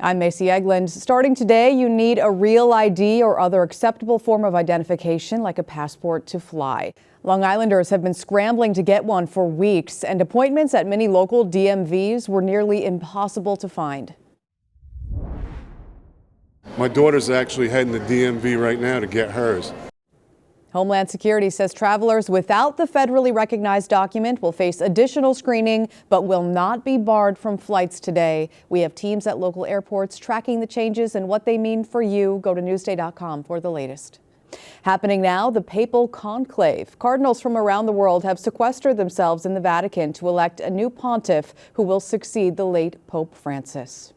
I'm Macy Egland. Starting today, you need a real ID or other acceptable form of identification like a passport to fly. Long Islanders have been scrambling to get one for weeks, and appointments at many local DMVs were nearly impossible to find. My daughter's actually heading to DMV right now to get hers. Homeland Security says travelers without the federally recognized document will face additional screening, but will not be barred from flights today. We have teams at local airports tracking the changes and what they mean for you. Go to Newsday.com for the latest. Happening now, the papal conclave. Cardinals from around the world have sequestered themselves in the Vatican to elect a new pontiff who will succeed the late Pope Francis.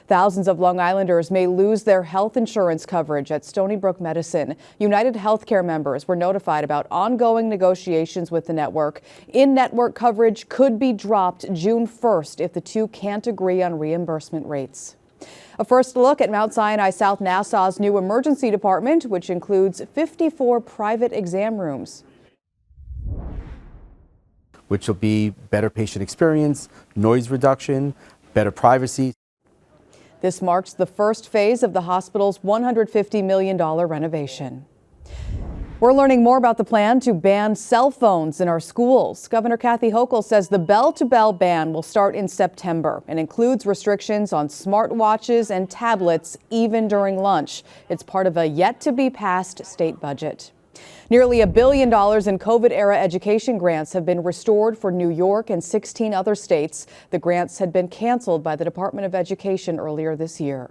Thousands of Long Islanders may lose their health insurance coverage at Stony Brook Medicine. United Healthcare members were notified about ongoing negotiations with the network. In-network coverage could be dropped June 1st if the two can't agree on reimbursement rates. A first look at Mount Sinai South Nassau's new emergency department, which includes 54 private exam rooms. Which will be better patient experience, noise reduction, better privacy. This marks the first phase of the hospital's $150 million renovation. We're learning more about the plan to ban cell phones in our schools. Governor Kathy Hochul says the bell-to-bell ban will start in September and includes restrictions on smartwatches and tablets even during lunch. It's part of a yet-to-be-passed state budget. Nearly $1 billion in COVID-era education grants have been restored for New York and 16 other states. The grants had been canceled by the Department of Education earlier this year.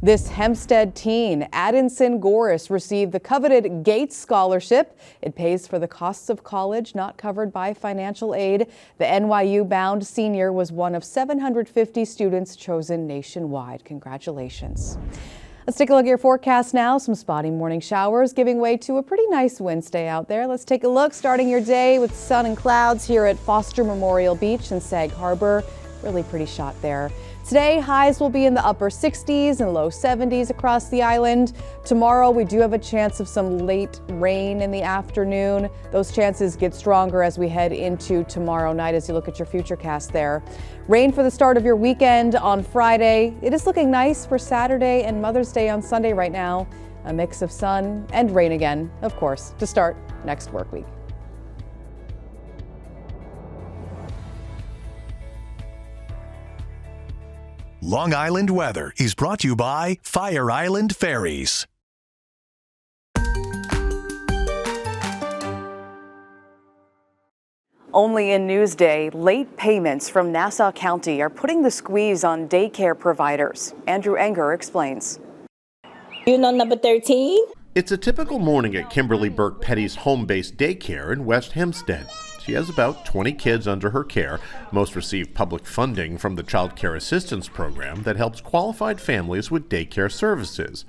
This Hempstead teen, Addinson Goris, received the coveted Gates Scholarship. It pays for the costs of college not covered by financial aid. The NYU-bound senior was one of 750 students chosen nationwide. Congratulations. Let's take a look at your forecast now. Some spotty morning showers giving way to a pretty nice Wednesday out there. Let's take a look, starting your day with sun and clouds here at Foster Memorial Beach and Sag Harbor. Really pretty shot there. Today, highs will be in the upper 60s and low 70s across the island. Tomorrow, we do have a chance of some late rain in the afternoon. Those chances get stronger as we head into tomorrow night as you look at your futurecast there. Rain for the start of your weekend on Friday. It is looking nice for Saturday and Mother's Day on Sunday right now. A mix of sun and rain again, of course, to start next work week. Long Island weather is brought to you by Fire Island Ferries. Only in Newsday, late payments from Nassau County are putting the squeeze on daycare providers. Andrew Enger explains. You know number 13? It's a typical morning at Kimberly Burke Petty's home-based daycare in West Hempstead. She has about 20 kids under her care. Most receive public funding from the Child Care Assistance Program that helps qualified families with daycare services.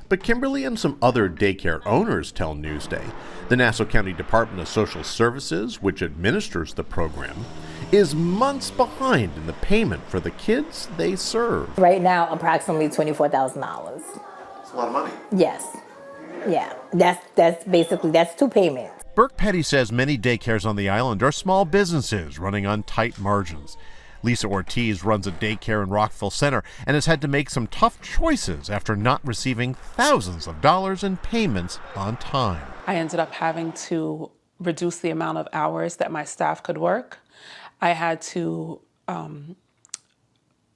But Kimberly and some other daycare owners tell Newsday the Nassau County Department of Social Services, which administers the program, is months behind in the payment for the kids they serve. Right now, approximately $24,000. It's a lot of money. Yes. Yeah. That's basically 2 payments. Burke Petty says many daycares on the island are small businesses running on tight margins. Lisa Ortiz runs a daycare in Rockville Center and has had to make some tough choices after not receiving thousands of dollars in payments on time. I ended up having to reduce the amount of hours that my staff could work. I had to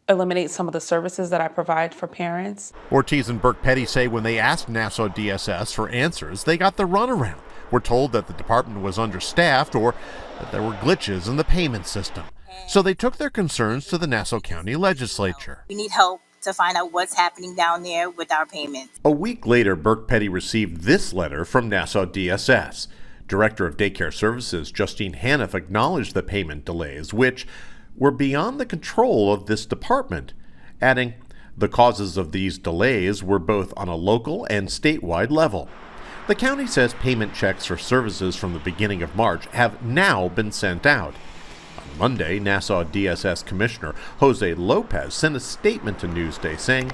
eliminate some of the services that I provide for parents. Ortiz and Burke Petty say when they asked Nassau DSS for answers, they got the runaround. We're told that the department was understaffed or that there were glitches in the payment system. So they took their concerns to the Nassau County Legislature. We need help to find out what's happening down there with our payments. A week later, Burke Petty received this letter from Nassau DSS. Director of Daycare Services Justine Haniff acknowledged the payment delays, which were beyond the control of this department, adding, the causes of these delays were both on a local and statewide level. The county says payment checks for services from the beginning of March have now been sent out. On Monday, Nassau DSS Commissioner Jose Lopez sent a statement to Newsday saying,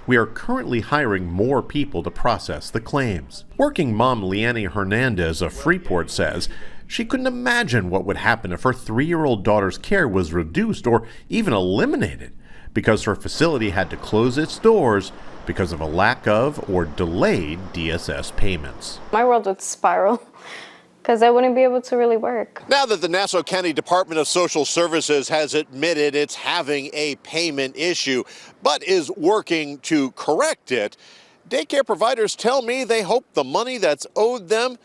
we are currently hiring more people to process the claims. Working mom Leanne Hernandez of Freeport says She couldn't imagine what would happen if her 3-year-old daughter's care was reduced or even eliminated because her facility had to close its doors because of a lack of or delayed DSS payments. My world would spiral because I wouldn't be able to really work. Now that the Nassau County Department of Social Services has admitted it's having a payment issue, but is working to correct it, daycare providers tell me they hope the money that's owed them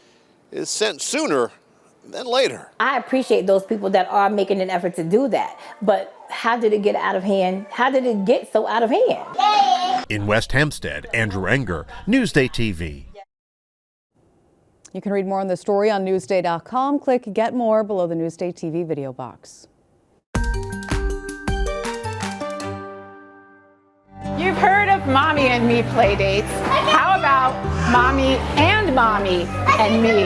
is sent sooner than later. I appreciate those people that are making an effort to do that, but how did it get out of hand? How did it get so out of hand? In West Hempstead, Andrew Enger, NewsdayTV. You can read more on the story on Newsday.com. Click Get More below the Newsday TV video box. You've heard of Mommy and Me play dates. How about Mommy and Mommy and Me?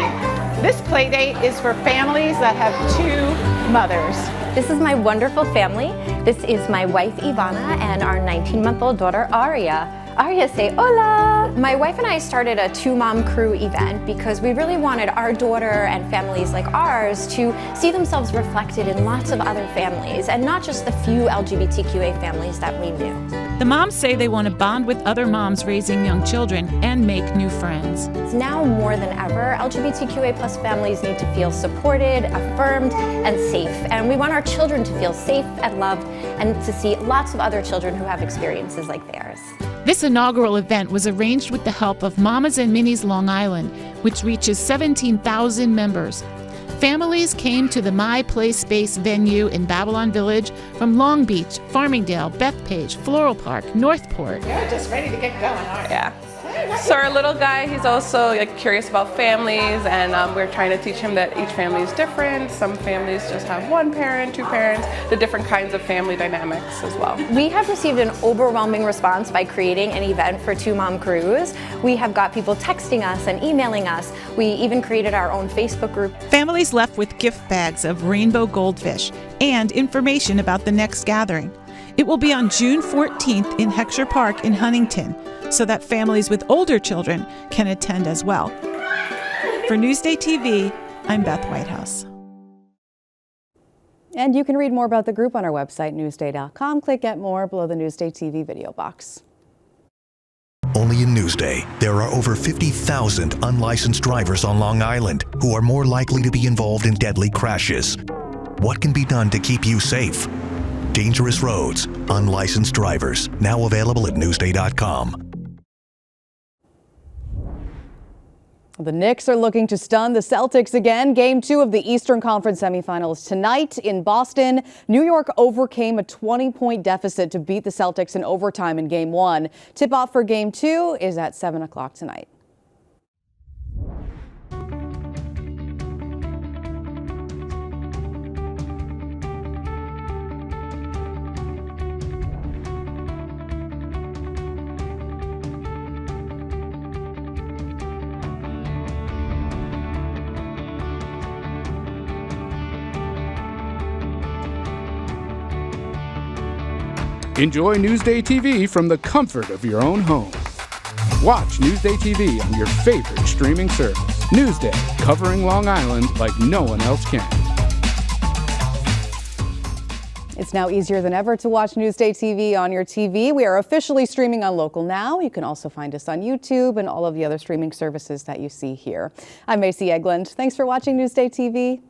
This play date is for families that have 2 mothers. This is my wonderful family. This is my wife Ivana and our 19-month-old daughter Aria. Aria, say hola! My wife and I started a 2-mom crew event because we really wanted our daughter and families like ours to see themselves reflected in lots of other families and not just the few LGBTQA families that we knew. The moms say they want to bond with other moms raising young children and make new friends. Now more than ever, LGBTQA plus families need to feel supported, affirmed, and safe. And we want our children to feel safe and loved and to see lots of other children who have experiences like theirs. This inaugural event was arranged with the help of Mamas and Minis Long Island, which reaches 17,000 members. Families came to the My Play Space venue in Babylon Village from Long Beach, Farmingdale, Bethpage, Floral Park, Northport. You're just ready to get going, aren't you? Yeah. So our little guy, he's also curious about families, and we're trying to teach him that each family is different. Some families just have 1 parent, 2 parents, the different kinds of family dynamics as well. We have received an overwhelming response by creating an event for 2-mom crews. We have got people texting us and emailing us. We even created our own Facebook group. Families left with gift bags of rainbow goldfish and information about the next gathering. It will be on June 14th in Heckscher Park in Huntington, so that families with older children can attend as well. For Newsday TV, I'm Beth Whitehouse. And you can read more about the group on our website, Newsday.com. Click Get More below the Newsday TV video box. Only in Newsday, there are over 50,000 unlicensed drivers on Long Island who are more likely to be involved in deadly crashes. What can be done to keep you safe? Dangerous roads, unlicensed drivers, now available at Newsday.com. The Knicks are looking to stun the Celtics again. Game 2 of the Eastern Conference semifinals tonight in Boston. New York overcame a 20-point deficit to beat the Celtics in overtime in Game 1. Tip-off for Game 2 is at 7 o'clock tonight. Enjoy Newsday TV from the comfort of your own home. Watch Newsday TV on your favorite streaming service. Newsday, covering Long Island like no one else can. It's now easier than ever to watch Newsday TV on your TV. We are officially streaming on Local Now. You can also find us on YouTube and all of the other streaming services that you see here. I'm Macy Eglund. Thanks for watching Newsday TV.